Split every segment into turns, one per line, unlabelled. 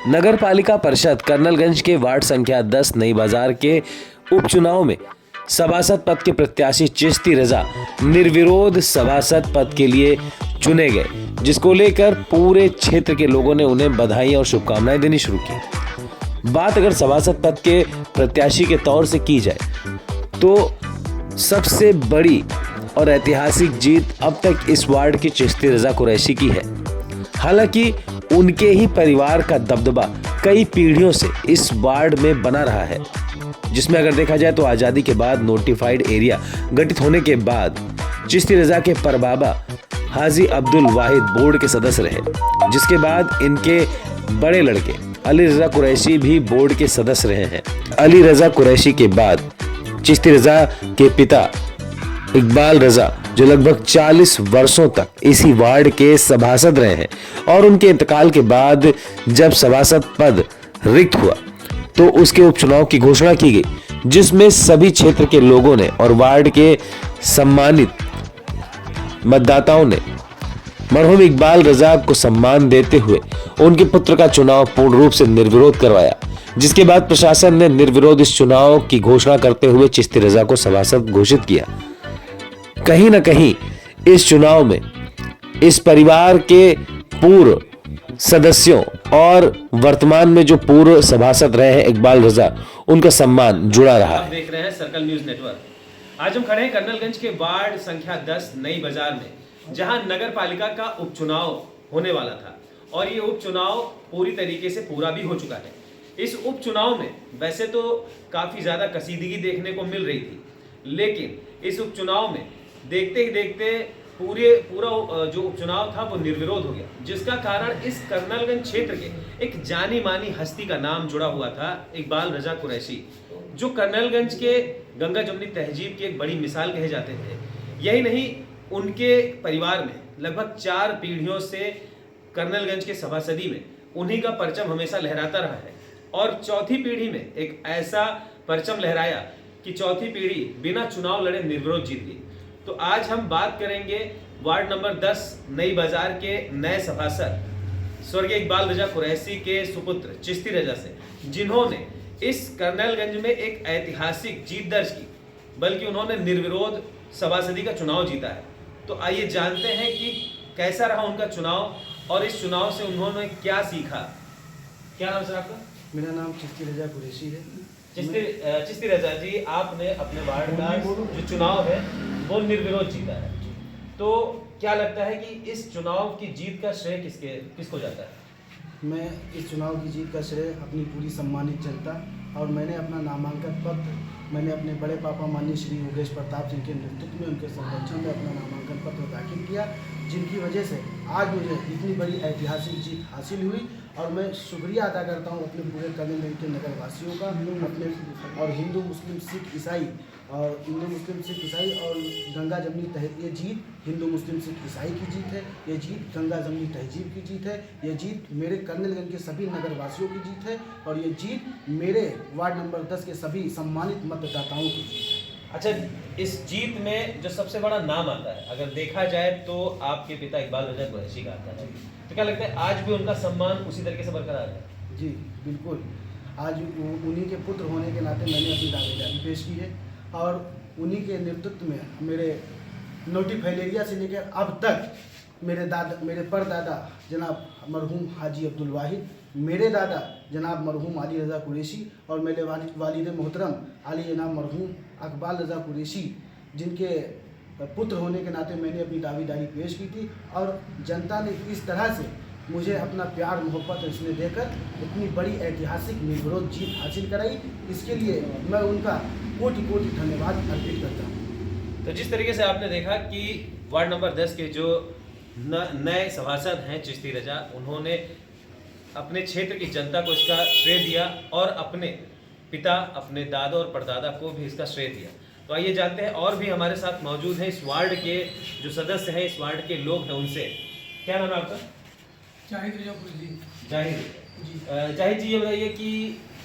नगर पालिका परिषद कर्नलगंज के वार्ड संख्या 10 नई बाजार के उपचुनाव में सभासद पद के प्रत्याशी चिश्ती रजा निर्विरोध सभासद पद के लिए चुने गए, जिसको लेकर पूरे क्षेत्र के लोगों ने उन्हें बधाई और शुभकामनाएं देनी शुरू की। बात अगर सभासद पद के प्रत्याशी के तौर से की जाए तो सबसे बड़ी और ऐतिहासिक जीत अब तक इस वार्ड की चिश्ती रजा कुरैशी की है। हालांकि उनके ही परिवार का दबदबा कई पीढ़ियों से इस वार्ड में बना रहा है, जिसमें अगर देखा जाए तो आज़ादी के बाद नोटिफाइड एरिया गठित होने के बाद चिश्ती रजा के परबाबा हाजी अब्दुल वाहिद बोर्ड के सदस्य रहे, जिसके बाद इनके बड़े लड़के अली रजा कुरैशी भी बोर्ड के सदस्य रहे हैं। अली रजा कुरैशी के बाद चिश्ती रजा के पिता इकबाल रजा जो लगभग 40 वर्षों तक इसी वार्ड के सभासद रहे हैं, और उनके इंतकाल के बाद जब सभासद पद रिक्त हुआ तो उसके उपचुनाव की घोषणा की गई, जिसमें सभी क्षेत्र के लोगों ने और वार्ड के सम्मानित मतदाताओं ने मरहूम इकबाल रजा को सम्मान देते हुए उनके पुत्र का चुनाव पूर्ण रूप से निर्विरोध करवाया, जिसके बाद प्रशासन ने निर्विरोध इस चुनाव की घोषणा करते हुए चिश्ती रजा को सभासद घोषित किया। कहीं न कहीं इस चुनाव में इस परिवार के पूर्व सदस्यों और वर्तमान में जो पूर्व सभासद रहे हैं इकबाल रजा, उनका सम्मान जुड़ा रहा है।
आप देख रहे हैं सर्कल न्यूज नेटवर्क। आज हम खड़े हैं कर्नलगंज के वार्ड संख्या 10 नई बाजार में, जहां नगर पालिका का उपचुनाव होने वाला था और ये उपचुनाव पूरी तरीके से पूरा भी हो चुका है। इस उपचुनाव में वैसे तो काफी ज्यादा कसीदगी देखने को मिल रही थी, लेकिन इस उपचुनाव में देखते ही देखते पूरा जो उपचुनाव था वो निर्विरोध हो गया, जिसका कारण इस कर्नलगंज क्षेत्र के एक जानी मानी हस्ती का नाम जुड़ा हुआ था, इकबाल रजा कुरैशी, जो कर्नलगंज के गंगा जमुनी तहजीब की एक बड़ी मिसाल कहे जाते थे। यही नहीं, उनके परिवार में लगभग 4 पीढ़ियों से कर्नलगंज के सभासदी में उन्हीं का परचम हमेशा लहराता रहा है, और चौथी पीढ़ी में एक ऐसा परचम लहराया कि चौथी पीढ़ी बिना चुनाव लड़े निर्विरोध जीत गई। तो आज हम बात करेंगे वार्ड नंबर 10 नई बाजार के नए सभासद स्वर्गीय इकबाल रजा कुरैशी के सुपुत्र चिश्ती रजा से, जिन्होंने इस कर्नलगंज में एक ऐतिहासिक जीत दर्ज की, बल्कि उन्होंने निर्विरोध सभासदी का चुनाव जीता है। तो आइए जानते हैं कि कैसा रहा उनका चुनाव और इस चुनाव से उन्होंने क्या सीखा। क्या नाम सर आपका?
मेरा नाम चिश्ती रजा कुरैशी है।
चिश्ती रजा जी, आपने अपने वार्ड का जो चुनाव है वो निर्विरोध जीता है, तो क्या लगता है कि इस चुनाव की जीत का श्रेय किसको जाता है?
मैं इस चुनाव की जीत का श्रेय अपनी पूरी सम्मानित जनता और मैंने अपना नामांकन पत्र मैंने अपने बड़े पापा माननीय श्री योगेश प्रताप सिंह के नेतृत्व में उनके संरक्षण में अपना नामांकन पत्र दाखिल किया, जिनकी वजह से आज मुझे इतनी बड़ी ऐतिहासिक जीत हासिल हुई। और मैं शुक्रिया अदा करता हूँ अपने पूरे कर्नलगंज के नगरवासियों का, अपने और हिंदू मुस्लिम सिख ईसाई और गंगा जमुनी ये जीत हिंदू मुस्लिम सिख ईसाई की जीत है, ये जीत गंगा जमुनी तहजीब की जीत है, ये जीत मेरे कर्नलगंज के सभी नगरवासियों की जीत है, और ये जीत मेरे वार्ड नंबर 10 के सभी सम्मानित मतदाताओं की जीत है।
अच्छा, इस जीत में जो सबसे बड़ा नाम आता है, अगर देखा जाए तो आपके पिता इकबाल रजा कुरैशी का आता है, तो क्या लगता है आज भी उनका सम्मान उसी तरीके से बरकरार है?
जी बिल्कुल, आज उन्हीं के पुत्र होने के नाते मैंने अपनी दावेदारी पेश की है, और उन्हीं के नेतृत्व में मेरे नोटिफाइड एरिया से लेकर अब तक मेरे परदादा जनाब मरहूम हाजी अब्दुल वाहिद, मेरे दादा जनाब मरहूम अली रजा कुरैशी और मेरे वालिद मोहतरम अली जनाब मरहूम इकबाल रजा कुरैशी, जिनके पुत्र होने के नाते मैंने अपनी दावेदारी पेश की थी, और जनता ने इस तरह से मुझे अपना प्यार मोहब्बत इसमें देकर इतनी बड़ी ऐतिहासिक निर्विरोध जीत हासिल कराई। इसके लिए मैं उनका कोटि कोटि धन्यवाद अर्पित करता हूँ।
तो जिस तरीके से आपने देखा कि वार्ड नंबर 10 के जो नए सभासद हैं चिश्ती रजा, उन्होंने अपने क्षेत्र की जनता को इसका श्रेय दिया और अपने पिता, अपने दादा और परदादा को भी इसका श्रेय दिया। तो आइए जानते हैं, और भी हमारे साथ मौजूद हैं इस वार्ड के जो सदस्य हैं, इस वार्ड के लोग हैं, उनसे। क्या नाम है आपका?
जाहिद रजा कुरैशी।
जाहिद जी, ये बताइए कि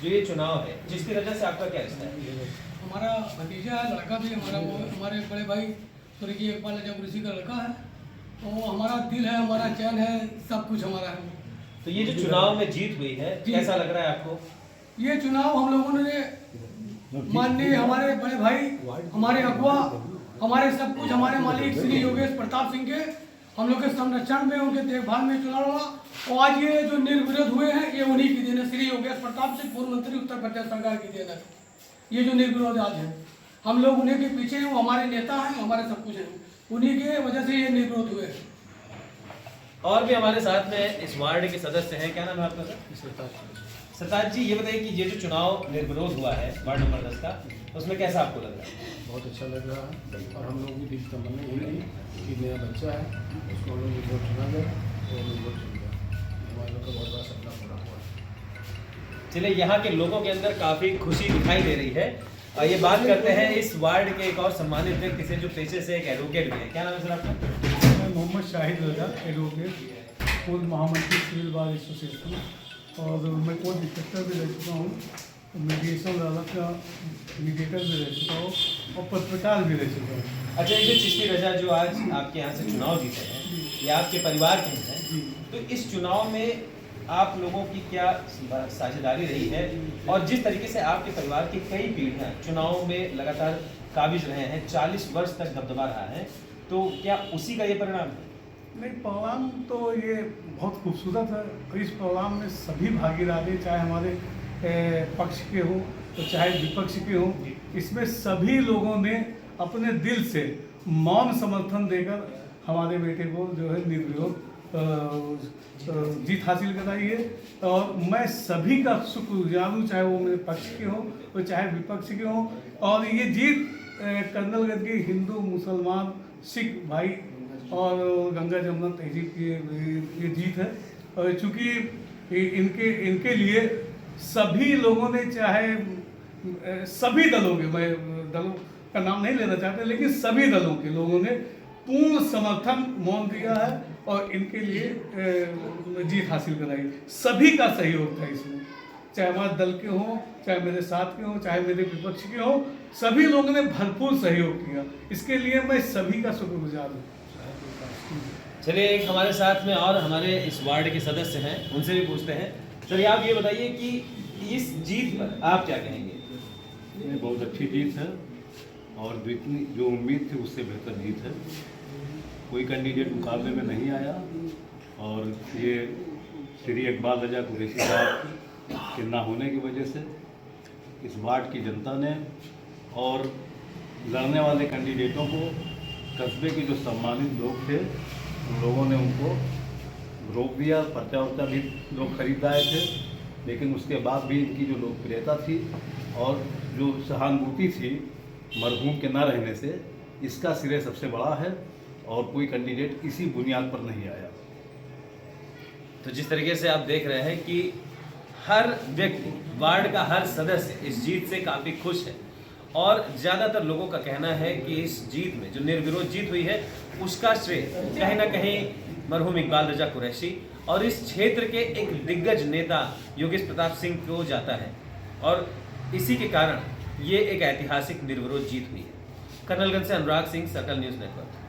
जो ये चुनाव है, चिश्ती रजा से आपका क्या रिश्ता है?
हमारा भतीजा है, लड़का भी हमारे बड़े भाई स्वर्गीय इकबाल रजा कुरैशी का लड़का है, तो हमारा दिल है, हमारा चैन है, सब कुछ हमारा है।
तो ये जो चुनाव में जीत हुई है,
जी।
कैसा लग रहा है आपको?
ये चुनाव हम लोगों ने माननीय हमारे बड़े भाई, हमारे अगुआ, हमारे सब कुछ, हमारे मालिक श्री योगेश प्रताप सिंह के हम लोग के संरक्षण में, उनके देखभाल में चुनाव लड़ा। और आज ये जो निर्विरोध हुए हैं, ये उन्हीं की देन है, श्री योगेश प्रताप सिंह, पूर्व मंत्री, उत्तर प्रदेश सरकार की देन है। ये जो निर्विरोध आज है, हम लोग उन्हीं के पीछे हैं, वो हमारे नेता हैं, हमारे सब कुछ हैं, उन्हीं के वजह से ये निर्विरोध हुए हैं।
और भी हमारे साथ में इस वार्ड के सदस्य हैं, क्या नाम है आपका सर? सरताज जी, ये बताइए कि ये जो चुनाव निर्विरोध हुआ है वार्ड नंबर 10 का, उसमें कैसा आपको लग रहा है?
बहुत अच्छा लग रहा है और हम लोग भी दिल तमन्ना यही थी कि नया बच्चा है, उसको हम लोग वोट चुना गया तो हम लोग वोट चुन गया। हमारे लोग का बहुत बड़ा सपना पूरा हुआ।
चलिए, यहाँ के लोगों के अंदर काफी खुशी दिखाई दे रही है। और ये बात करते हैं इस वार्ड के एक और सम्मानित व्यक्ति से, जो पेशे से एक एडवोकेट भी है। क्या नाम है सर आपका?
मैं मोहम्मद शाहिद रजा, एडवोकेट, पूर्व महामंत्री सिविल बार एसोसिएशन, और मैं कोर्ट इंस्पेक्टर भी रह चुका हूँ, मीडिएशन अदालत का मीडिएटर भी रह चुका हूँ और पत्रकार भी रह चुका हूँ।
अच्छा, ये जो चिश्ती रजा जो आज आपके यहाँ से चुनाव जीते हैं, ये आपके परिवार के हैं, तो इस चुनाव में आप लोगों की क्या साझेदारी रही है? और जिस तरीके से आपके परिवार की कई पीढ़ियां चुनाव में लगातार काबिज रहे हैं, 40 वर्ष तक दबदबा रहा है, तो क्या उसी का ये परिणाम है?
नहीं, परिणाम तो ये बहुत खूबसूरत है। इस परिणाम में सभी भागीदारी, चाहे हमारे पक्ष के हों तो चाहे विपक्ष के हों, इसमें सभी लोगों ने अपने दिल से मौन समर्थन देकर हमारे बेटे को जो है निर्विरोध जीत हासिल कराई है। और मैं सभी का शुक्रगुजार हूँ, चाहे वो मेरे पक्ष के हों तो चाहे विपक्ष के हों। और ये जीत कर्नलगंज के हिंदू, मुसलमान, सिख भाई और गंगा जमुना तहजीब की ये जीत है। और चूँकि इनके लिए सभी लोगों ने, चाहे सभी दलों के, मैं दलों का नाम नहीं लेना चाहता, लेकिन सभी दलों के लोगों ने पूर्ण समर्थन मौन दिया है और इनके लिए जीत हासिल कराई। सभी का सहयोग था इसमें, चाहे हमारे दल के हों, चाहे मेरे साथ के हों, चाहे मेरे विपक्ष के हों, सभी लोगों ने भरपूर सहयोग किया। इसके लिए मैं सभी का शुक्रगुजार हूँ।
चलिए, एक हमारे साथ में और हमारे इस वार्ड के सदस्य हैं, उनसे भी पूछते हैं। सर, आप ये बताइए कि इस जीत पर आप क्या कहेंगे?
ये बहुत अच्छी जीत है और जितनी जो उम्मीद थी उससे बेहतर जीत है। कोई कैंडिडेट मुकाबले में नहीं आया और ये श्री इकबाल रजा कुरैशी साहब के ना होने की वजह से इस वार्ड की जनता ने और लड़ने वाले कैंडिडेटों को, कस्बे के जो सम्मानित लोग थे, उन लोगों ने उनको रोक दिया। पर्चा वर्चा भी लोग खरीद आए थे, लेकिन उसके बाद भी इनकी जो लोकप्रियता थी और जो सहानुभूति थी मरहूम के न रहने से, इसका श्रेय सबसे बड़ा है और कोई कैंडिडेट इसी बुनियाद पर नहीं आया।
तो जिस तरीके से आप देख रहे हैं कि हर व्यक्ति, वार्ड का हर सदस्य इस जीत से काफ़ी खुश है और ज़्यादातर लोगों का कहना है कि इस जीत में, जो निर्विरोध जीत हुई है, उसका श्रेय कहीं ना कहीं मरहूम इकबाल रजा कुरैशी और इस क्षेत्र के एक दिग्गज नेता योगेश प्रताप सिंह को जाता है और इसी के कारण ये एक ऐतिहासिक निर्विरोध जीत हुई है। कर्नलगंज से Anurag Singh, circle news network.